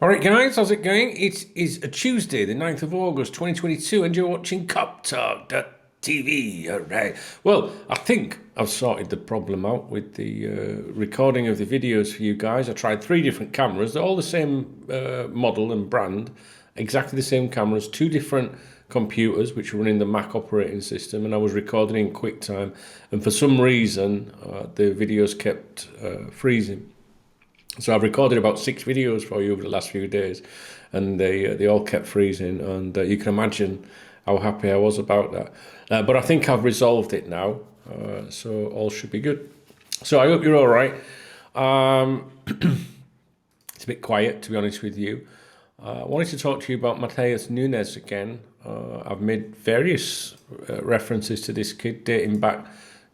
All right, guys, how's it going? It is a Tuesday, the 9th of August, 2022, and you're watching KopTalk.tv. All right. Well, I think I've sorted the problem out with the recording of the videos for you guys. I tried 3 different cameras. They're all the same model and brand, exactly the same cameras, 2 different computers which are running the Mac operating system, and I was recording in QuickTime, and for some reason the videos kept freezing. So I've recorded about 6 videos for you over the last few days, and they all kept freezing, and you can imagine how happy I was about that. But I think I've resolved it now, so all should be good. So I hope you're all right. It's a bit quiet, to be honest with you. I wanted to talk to you about Matheus Nunes again. I've made various references to this kid dating back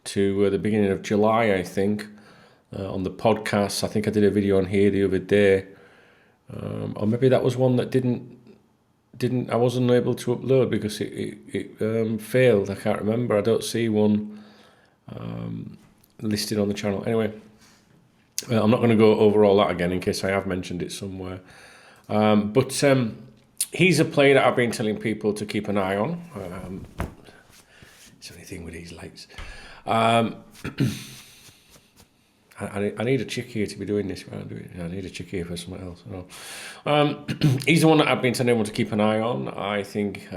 to the beginning of July, I think. On the podcast, I think I did a video on here the other day, or maybe that was one that didn't. I wasn't able to upload because it failed. I can't remember. I don't see one listed on the channel. Anyway, I'm not going to go over all that again in case I have mentioned it somewhere. But he's a player that I've been telling people to keep an eye on. It's the only thing with these lights. I need a chick here to be doing this. I need a chick here for something else. He's the one that I've been telling everyone to keep an eye on. I think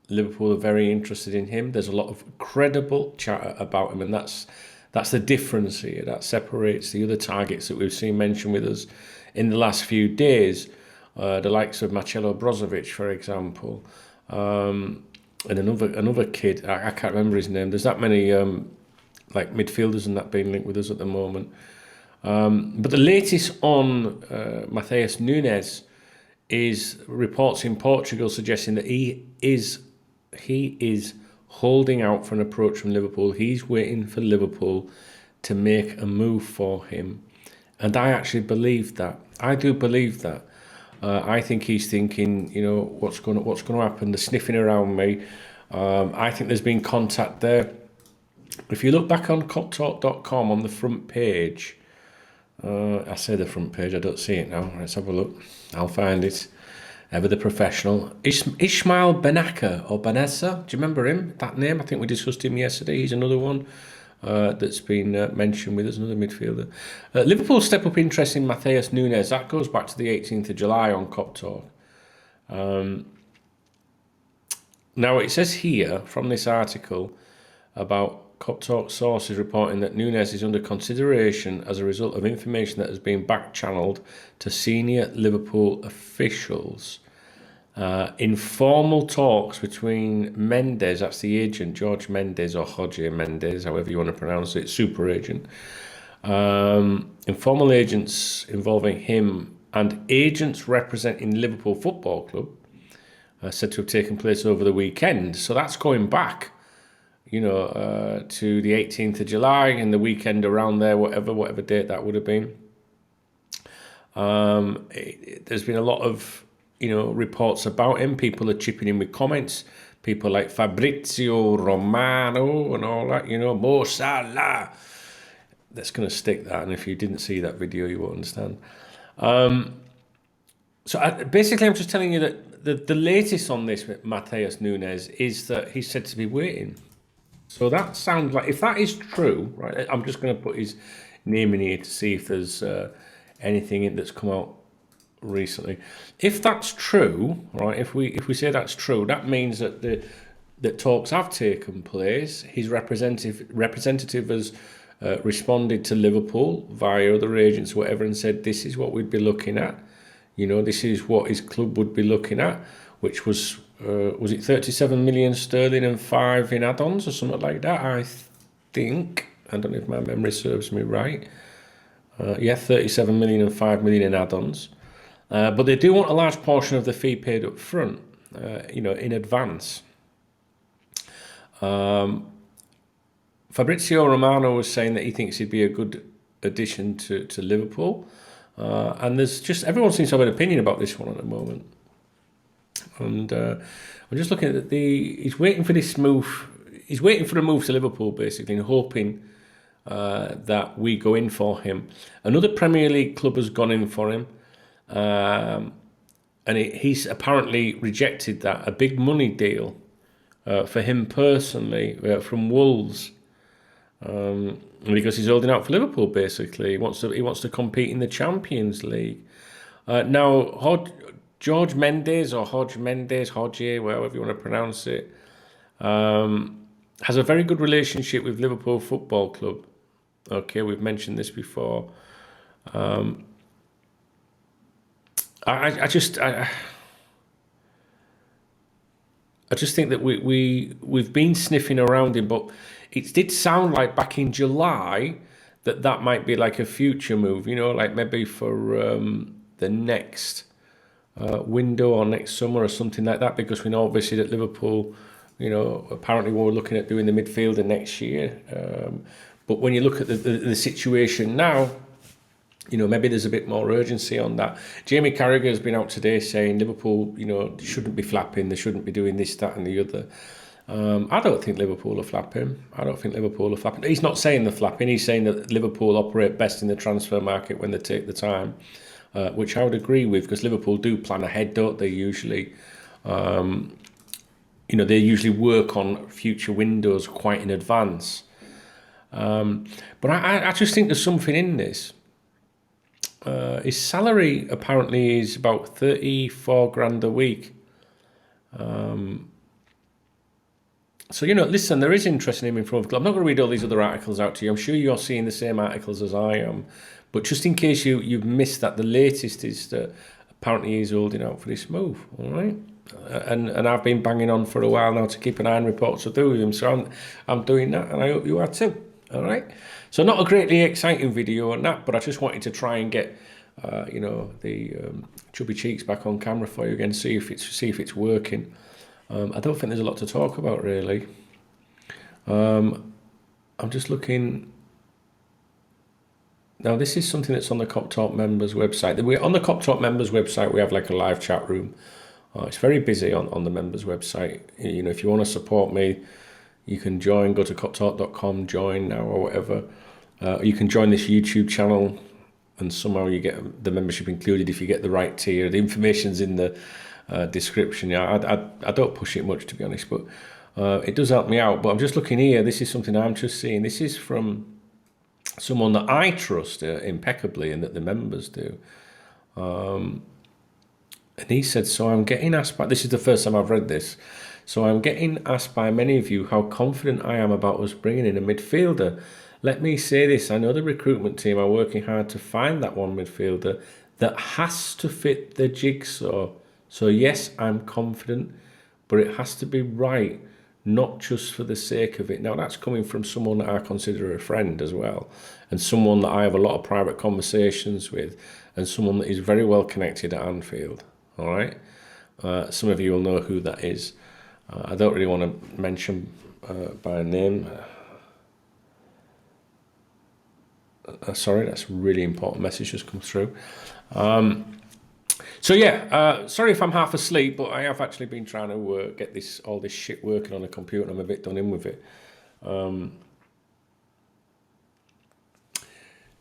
Liverpool are very interested in him. There's a lot of credible chatter about him, and that's the difference here. That separates the other targets that we've seen mentioned with us in the last few days. The likes of Marcelo Brozovic, for example, and another kid. I can't remember his name. There's that many. Like midfielders and that being linked with us at the moment. But the latest on Matheus Nunes is reports in Portugal suggesting that he is holding out for an approach from Liverpool. He's waiting for Liverpool to make a move for him. And I actually believe that. I do believe that. I think he's thinking, what's going to happen? They're sniffing around me. I think there's been contact there. If you look back on KopTalk.com on the front page, I say the front page, I don't see it now. Let's have a look. I'll find it. Ever the professional. Ismail Benaka or Benessa, do you remember him? That name? I think we discussed him yesterday. He's another one that's been mentioned with us, another midfielder. Liverpool step up interest in Matheus Nunes. That goes back to the 18th of July on KopTalk. Now it says here from this article about KopTalk sources reporting that Nunes is under consideration as a result of information that has been back-channeled to senior Liverpool officials. Informal talks between Mendes, that's the agent, George Mendes or Jorge Mendes, however you want to pronounce it, super agent. Informal agents involving him and agents representing Liverpool Football Club said to have taken place over the weekend. So that's going back to the 18th of July and the weekend around there, whatever date that would have been. There's been a lot of, reports about him. People are chipping in with comments. People like Fabrizio Romano and all that, Mo Salah. That's going to stick that. And if you didn't see that video, you won't understand. Basically, I'm just telling you that the latest on this with Matheus Nunes is that he's said to be waiting. So that sounds like, if that is true, right, I'm just going to put his name in here to see if there's anything that's come out recently. If that's true, right, if we say that's true, that means that that talks have taken place. His representative has responded to Liverpool via other agents, whatever, and said this is what we'd be looking at. This is what his club would be looking at, which was it 37 million sterling and 5 in add-ons or something like that, I think. I don't know if my memory serves me right. 37 million and 5 million in add-ons. But they do want a large portion of the fee paid up front, in advance. Fabrizio Romano was saying that he thinks he'd be a good addition to Liverpool. And there's just, everyone seems to have an opinion about this one at the moment. And I'm just looking at he's waiting for this move. He's waiting for a move to Liverpool, basically, and hoping that we go in for him. Another Premier League club has gone in for him. and he's apparently rejected that, a big money deal for him personally from Wolves, because he's holding out for Liverpool. Basically, he wants to compete in the Champions League. Now, George Mendes or Hodge Mendes, Hodge, whatever you want to pronounce it, has a very good relationship with Liverpool Football Club. Okay, we've mentioned this before. I just think that we've been sniffing around him, but it did sound like back in July that might be like a future move, like maybe for the next window or next summer or something like that, because we know obviously that Liverpool, apparently we're looking at doing the midfielder next year. But when you look at the situation now, maybe there's a bit more urgency on that. Jamie Carragher has been out today saying Liverpool, shouldn't be flapping. They shouldn't be doing this, that, and the other. I don't think Liverpool are flapping. He's not saying they're flapping. He's saying that Liverpool operate best in the transfer market when they take the time, which I would agree with, because Liverpool do plan ahead, don't they? Usually, they usually work on future windows quite in advance. But I just think there's something in this. His salary apparently is about 34 grand a week. So, listen, there is interest in him in front of the club. I'm not going to read all these other articles out to you. I'm sure you're seeing the same articles as I am. But just in case you've missed that, the latest is that apparently he's holding out for this move. All right. And I've been banging on for a while now to keep an eye on reports to do with him. So I'm doing that, and I hope you are too. All right. So not a greatly exciting video on that, but I just wanted to try and get, the chubby cheeks back on camera for you again, see if it's working. I don't think there's a lot to talk about really. I'm just looking. Now this is something that's on the KopTalk members website. On the KopTalk members website, we have like a live chat room. It's very busy on the members website. If you want to support me, you can join. Go to KopTalk.com, join now or whatever. You can join this YouTube channel, and somehow you get the membership included if you get the right tier. The information's in the description. I don't push it much, to be honest, but it does help me out. But I'm just looking here. This is something I'm just seeing. This is from someone that I trust impeccably and that the members do. And he said, so I'm getting asked by, this is the first time I've read this, so I'm getting asked by many of you how confident I am about us bringing in a midfielder. Let me say this, I know the recruitment team are working hard to find that one midfielder that has to fit the jigsaw. So yes, I'm confident, but it has to be right, not just for the sake of it. Now that's coming from someone that I consider a friend as well, and someone that I have a lot of private conversations with, and someone that is very well connected at Anfield. All right, some of you will know who that is. I don't really want to mention by name. Sorry, that's a really important message just come through. So yeah, sorry if I'm half asleep, but I have actually been trying to get all this shit working on the computer. I'm a bit done in with it.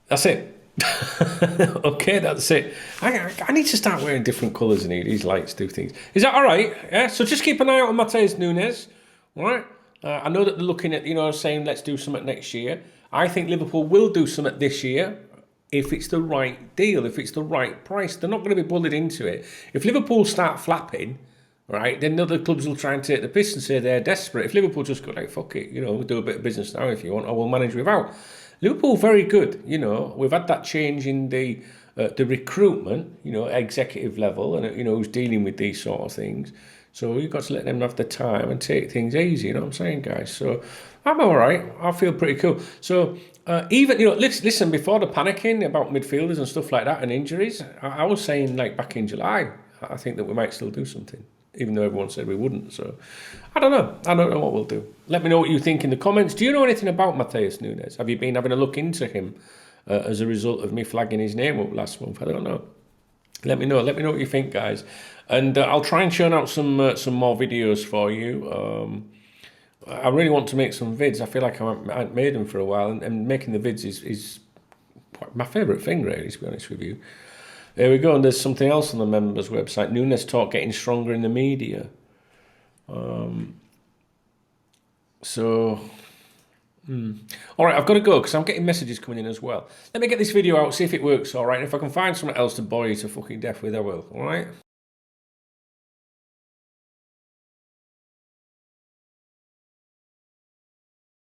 That's it. Okay, that's it. I need to start wearing different colours in here. These lights do things. Is that all right? Yeah. So just keep an eye out on Matheus Nunes. All right. I know that they're looking at, saying let's do something next year. I think Liverpool will do something this year if it's the right deal, if it's the right price. They're not going to be bullied into it. If Liverpool start flapping, right, then other clubs will try and take the piss and say they're desperate. If Liverpool just go like, fuck it, we'll do a bit of business now if you want, or we'll manage without. Liverpool very good, we've had that change in the recruitment, executive level, and who's dealing with these sort of things. So we've got to let them have the time and take things easy, you know what I'm saying, guys? So I'm all right. I feel pretty cool. So even, listen, before the panicking about midfielders and stuff like that and injuries, I was saying like back in July, I think that we might still do something, even though everyone said we wouldn't. So I don't know. I don't know what we'll do. Let me know what you think in the comments. Do you know anything about Matheus Nunes? Have you been having a look into him as a result of me flagging his name up last month? I don't know. Let me know. Let me know what you think, guys. And I'll try and churn out some more videos for you. I really want to make some vids. I feel like I haven't made them for a while, and making the vids is my favourite thing, really, to be honest with you. There we go. And there's something else on the members' website. Nunes talk getting stronger in the media. So, all right, I've got to go because I'm getting messages coming in as well. Let me get this video out, see if it works, all right? And if I can find something else to bore you to fucking death with, I will, all right?